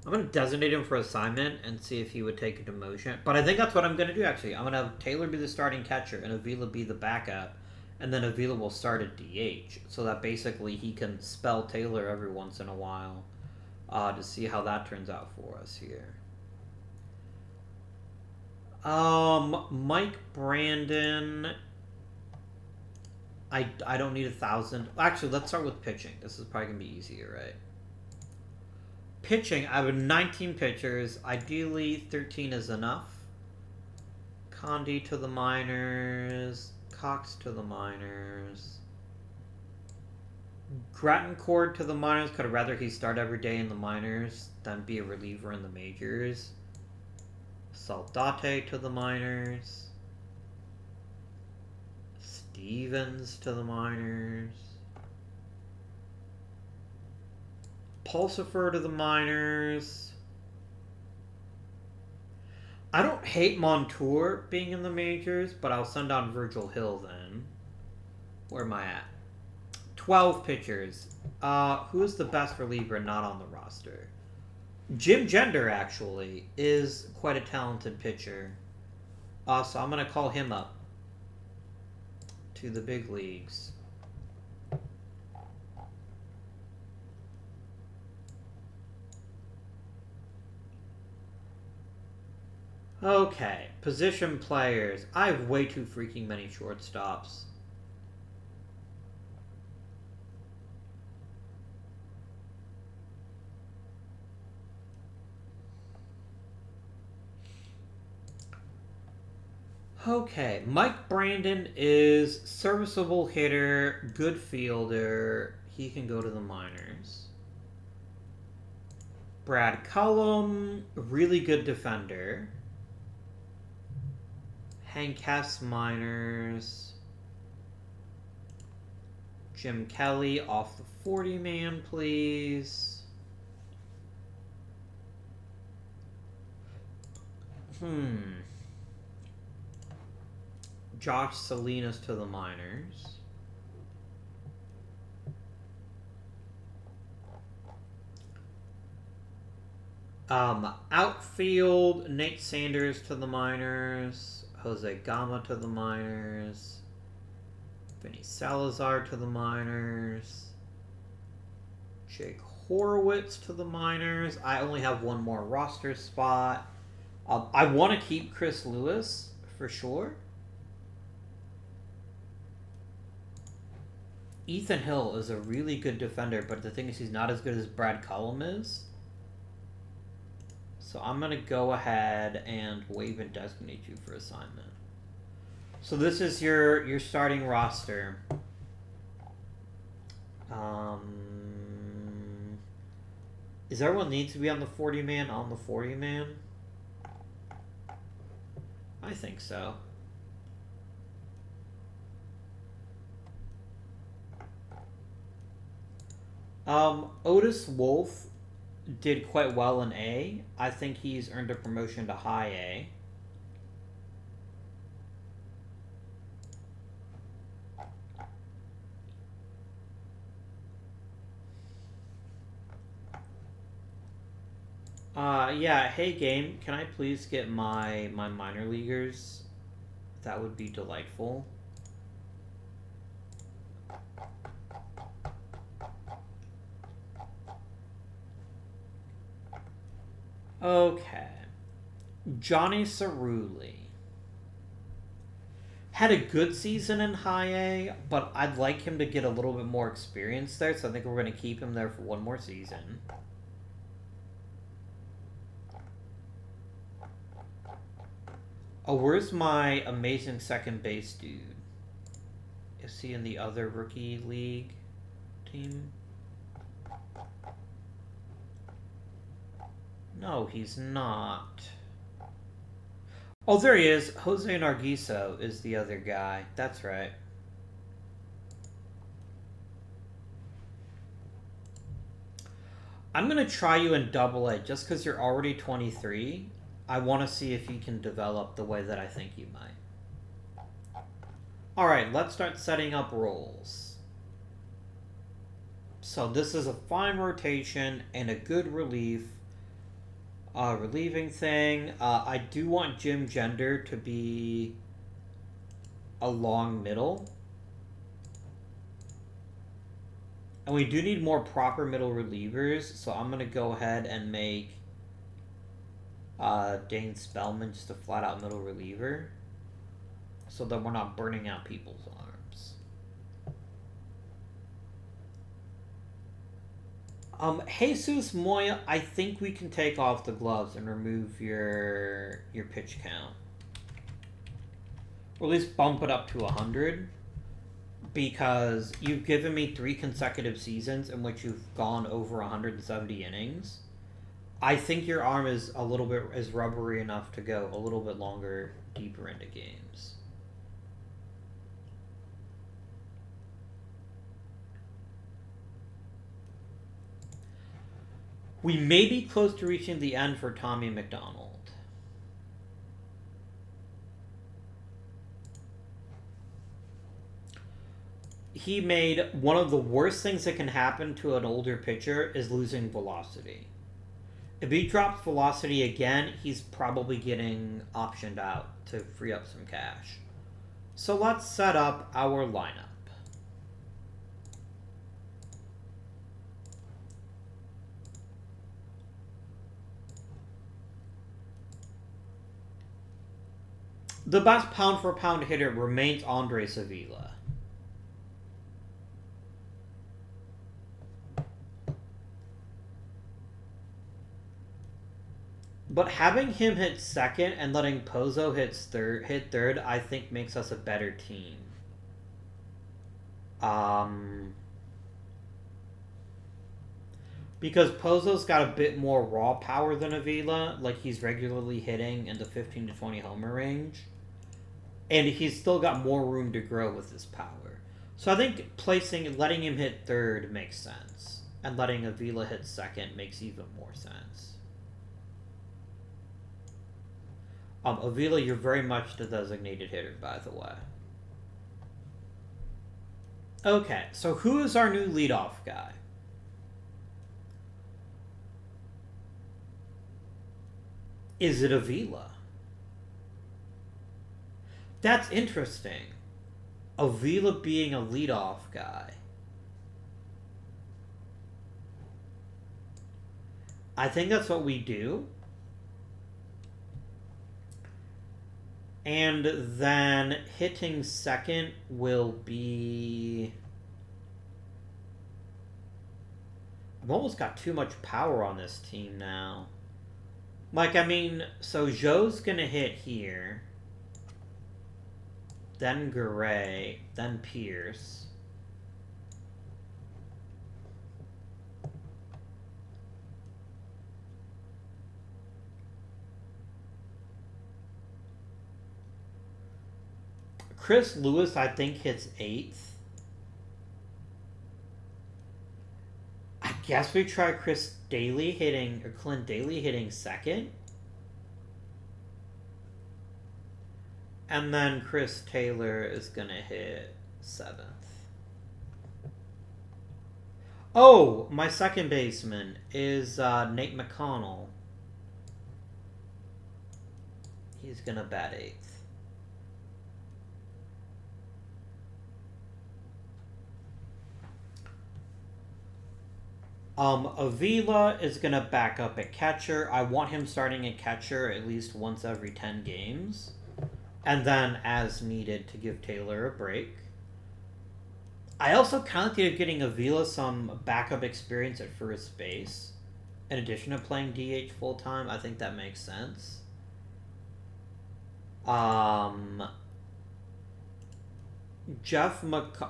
I'm going to designate him for assignment and see if he would take a demotion. But I think that's what I'm going to do, actually. I'm going to have Taylor be the starting catcher and Avila be the backup. And then Avila will start at DH. So that basically he can spell Taylor every once in a while to see how that turns out for us here. Mike Brandon. I don't need 1,000. Actually, let's start with pitching. This is probably going to be easier, right? Pitching, I have 19 pitchers. Ideally, 13 is enough. Condi to the minors. Cox to the minors. Grattancourt to the minors. Could I rather he start every day in the minors than be a reliever in the majors? Saldate to the minors. Stevens to the minors. Pulsifer to the minors. I don't hate Montour being in the majors, but I'll send on Virgil Hill then. Where am I at? 12 pitchers. Who is the best reliever not on the roster? Jim Gender, actually, is quite a talented pitcher. So I'm going to call him up to the big leagues. Okay, position players. I have way too freaking many shortstops. Okay, Mike Brandon is serviceable hitter, good fielder. He can go to the minors. Brad Cullum, really good defender. Hank Hess, minors. Jim Kelly, off the 40-man, please. Josh Salinas to the minors. Outfield, Nate Sanders to the minors. Jose Gama to the minors. Vinny Salazar to the minors. Jake Horowitz to the minors. I only have one more roster spot. I want to keep Chris Lewis for sure. Ethan Hill is a really good defender, but the thing is he's not as good as Brad Cullum is. So I'm going to go ahead and waive and designate you for assignment. So this is your starting roster. Is everyone needs to be on the 40-man on the 40-man? I think so. Otis Wolf did quite well in A. I think he's earned a promotion to high A. Yeah, hey game, can I please get my minor leaguers? That would be delightful. Okay. Johnny Cerulli. Had a good season in high A, but I'd like him to get a little bit more experience there, so I think we're going to keep him there for one more season. Oh, where's my amazing second base dude? Is he in the other rookie league team? No, he's not. Oh, there he is. Jose Nargiso is the other guy. That's right. I'm going to try you in double A just because you're already 23. I want to see if you can develop the way that I think you might. Alright, let's start setting up roles. So this is a fine rotation and a good relieving thing. I do want Jim Gender to be a long middle. And we do need more proper middle relievers, so I'm going to go ahead and make Dane Spellman just a flat-out middle reliever, so that we're not burning out people's arms. Jesus Moya, I think we can take off the gloves and remove your pitch count. Or at least bump it up to 100. Because you've given me 3 consecutive seasons in which you've gone over 170 innings. I think your arm is a little bit is rubbery enough to go a little bit longer, deeper into games. We may be close to reaching the end for Tommy McDonald. He made one of the worst things that can happen to an older pitcher is losing velocity. If he drops velocity again, he's probably getting optioned out to free up some cash. So let's set up our lineup. The best pound-for-pound hitter remains Andres Avila. But having him hit second and letting Pozo hit third, I think makes us a better team. Because Pozo's got a bit more raw power than Avila, like he's regularly hitting in the 15 to 20 homer range. And he's still got more room to grow with his power. So I think letting him hit third makes sense. And letting Avila hit second makes even more sense. Avila, you're very much the designated hitter, by the way. Okay, so who is our new leadoff guy? Is it Avila? That's interesting. Avila being a leadoff guy. I think that's what we do. And then hitting second will be... I've almost got too much power on this team now. Like, I mean, so Joe's going to hit here. Then Garay. Then Pierce. Chris Lewis, I think, hits 8th. I guess we try Clint Daly hitting 2nd. And then Chris Taylor is going to hit 7th. Oh, my second baseman is Nate McConnell. He's going to bat 8th. Avila is going to back up at catcher. I want him starting at catcher at least once every 10 games. And then, as needed, to give Taylor a break. I also kind of think of getting Avila some backup experience at first base. In addition to playing DH full-time, I think that makes sense.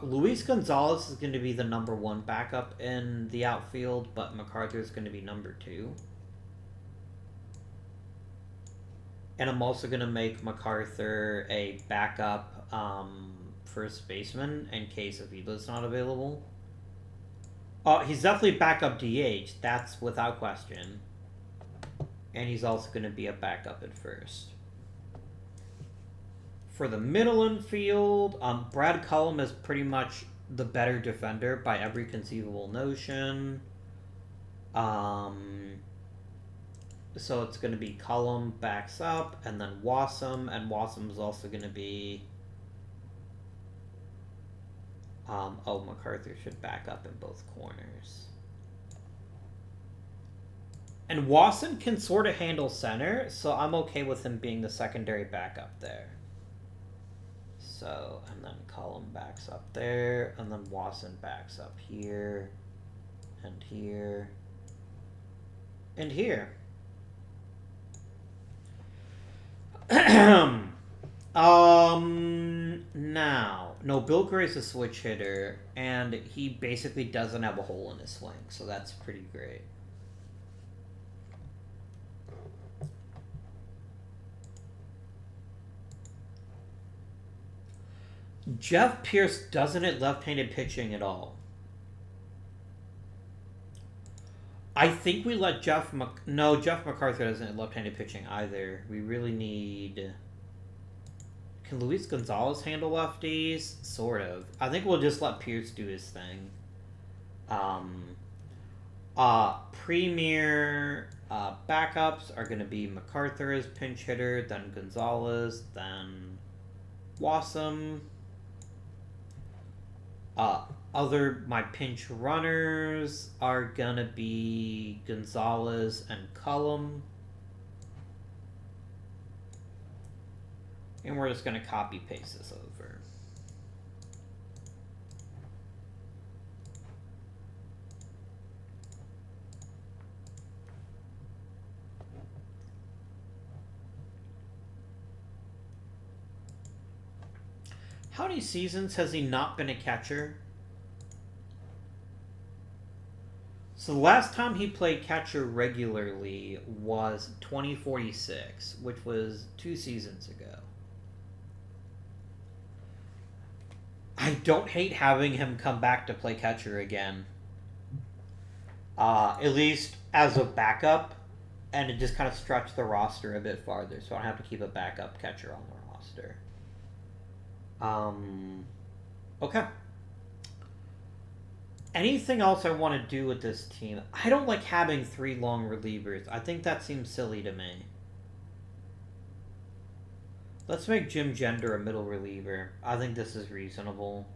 Luis Gonzalez is going to be the number 1 backup in the outfield, but MacArthur is going to be number 2. And I'm also going to make MacArthur a backup first baseman in case Avila's not available. He's definitely backup DH, that's without question. And he's also going to be a backup at first. For the middle infield, Brad Cullum is pretty much the better defender by every conceivable notion. So it's going to be Cullum backs up, and then Wassum, and Wassum is also going to be... MacArthur should back up in both corners. And Wassum can sort of handle center, so I'm okay with him being the secondary backup there. So, and then Cullum backs up there, and then Wassum backs up here, and here, and here. Bill Gray's a switch hitter, and he basically doesn't have a hole in his swing, so that's pretty great. Jeff Pierce doesn't hit left-handed pitching at all. I think we let Jeff MacArthur doesn't hit left-handed pitching either. We really need... Can Luis Gonzalez handle lefties? Sort of. I think we'll just let Pierce do his thing. Premier backups are going to be MacArthur as pinch hitter, then Gonzalez, then Wassum. My pinch runners are going to be Gonzalez and Cullum. And we're just going to copy paste this over. How many seasons has he not been a catcher? So the last time he played catcher regularly was 2046, which was 2 seasons ago. I don't hate having him come back to play catcher again. At least as a backup, and it just kind of stretched the roster a bit farther, so I don't have to keep a backup catcher on the roster. Okay. Anything else I want to do with this team? I don't like having 3 long relievers. I think that seems silly to me. Let's make Jim Gender a middle reliever. I think this is reasonable.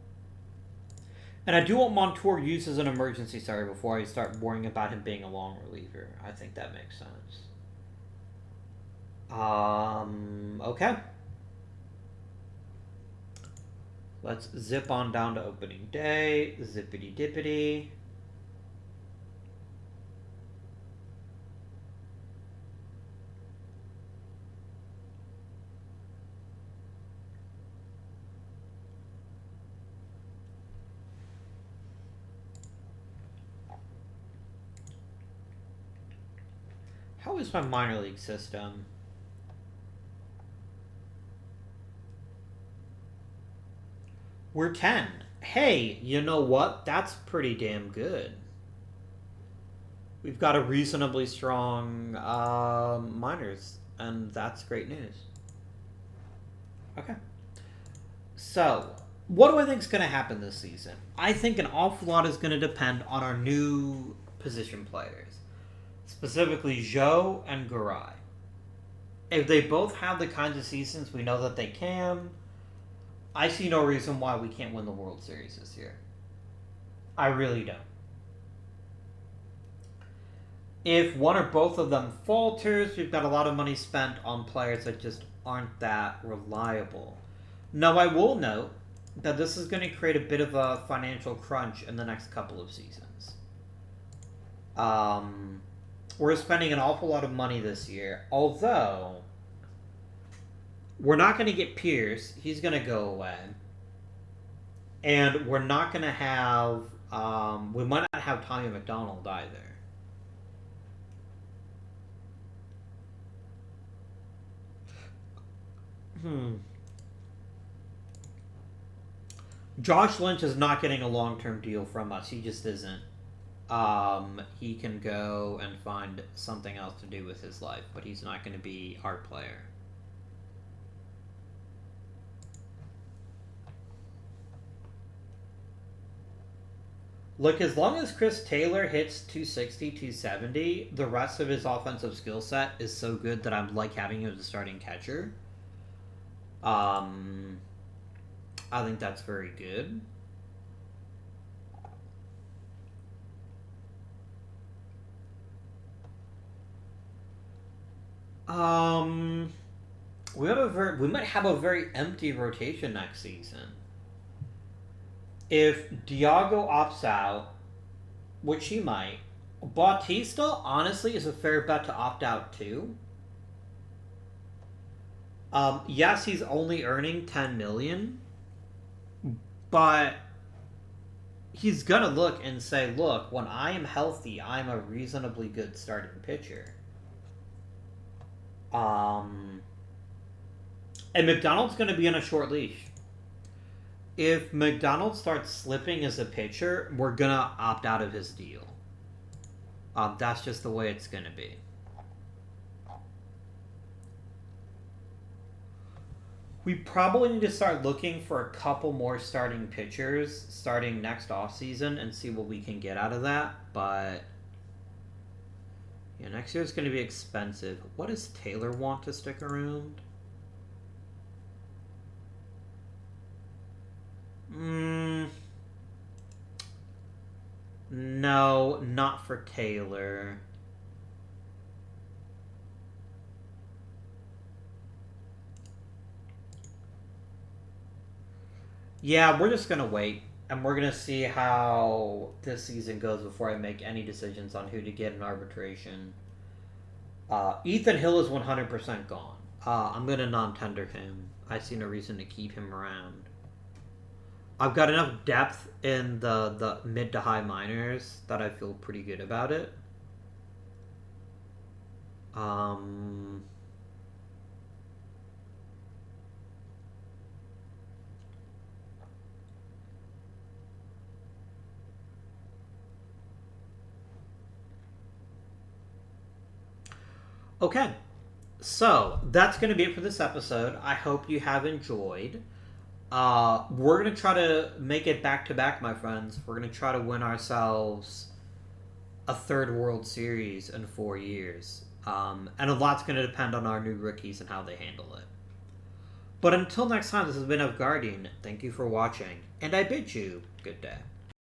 And I do want Montour used as an emergency starter before I start worrying about him being a long reliever. I think that makes sense. Okay. Let's zip on down to opening day. Zippity dippity. How is my minor league system? We're 10. Hey, you know what? That's pretty damn good. We've got a reasonably strong minors, and that's great news. Okay. So, what do I think is going to happen this season? I think an awful lot is going to depend on our new position players. Specifically, Joe and Garay. If they both have the kinds of seasons we know that they can, I see no reason why we can't win the World Series this year. I really don't. If one or both of them falters, we've got a lot of money spent on players that just aren't that reliable. Now, I will note that this is going to create a bit of a financial crunch in the next couple of seasons. We're spending an awful lot of money this year, although we're not going to get Pierce. He's going to go away. And we're not going to have... we might not have Tommy McDonald either. Josh Lynch is not getting a long-term deal from us. He just isn't. He can go and find something else to do with his life, but he's not going to be our player. Look, as long as Chris Taylor hits 260, 270, the rest of his offensive skill set is so good that I'm like having him as a starting catcher. I think that's very good. We might have a very empty rotation next season. If Diago opts out, which he might, Bautista honestly is a fair bet to opt out too. Yes, he's only earning $10 million, but he's gonna look and say, "Look, when I am healthy, I'm a reasonably good starting pitcher." And McDonald's gonna be on a short leash. if McDonald starts slipping as a pitcher, we're going to opt out of his deal. That's just the way it's going to be. We probably need to start looking for a couple more starting pitchers starting next offseason and see what we can get out of that. But yeah, next year is going to be expensive. What does Taylor want to stick around? No, not for Taylor. Yeah, we're just going to wait. And we're going to see how this season goes before I make any decisions on who to get in arbitration. Ethan Hill is 100% gone. I'm going to non-tender him. I see no reason to keep him around. I've got enough depth in the mid to high minors that I feel pretty good about it. Okay, so that's going to be it for this episode. I hope you have enjoyed. We're going to try to make it back-to-back, my friends. We're going to try to win ourselves a third World Series in 4 years. And a lot's going to depend on our new rookies and how they handle it. But until next time, this has been Guardian. Thank you for watching, and I bid you good day.